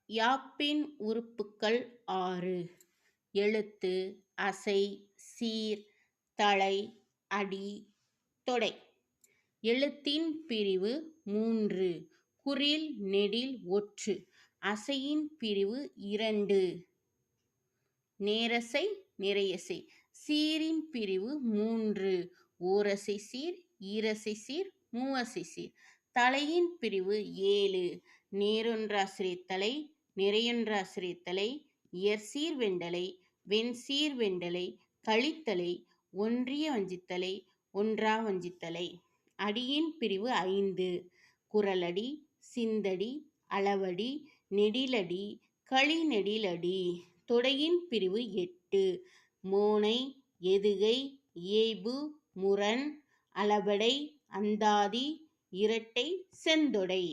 யாப்பின் உறுப்புக்கள் 6. எழுத்து, அசை, சீர், தளை, அடி, தொடை. எழுத்தின் பிரிவு 3. குறில், நெடில், ஒற்று. அசையின் பிரிவு 2. நேரசை, நிறையசை. சீரின் பிரிவு 3. ஓரசை சீர், ஈரசை சீர், மூவசை சீர். தளையின் பிரிவு 7. நேரொன்றாசிரியத் தளை, நிறையொன்றாசிரியத் தளை, இயற்சீர் வெண்டலை, வெண்சீர் வெண்டலை, கழித்தலை, ஒன்றிய வஞ்சித்தலை, ஒன்றா வஞ்சித்தலை. அடியின் பிரிவு 5. குறளடி, சிந்தடி, அளவடி, நெடிலடி, கழிநெடிலடி. தொடையின் பிரிவு 8. மோனை, எதுகை, இயைபு, முரண், அளபடை, அந்தாதி, இரட்டை, செந்தொடை.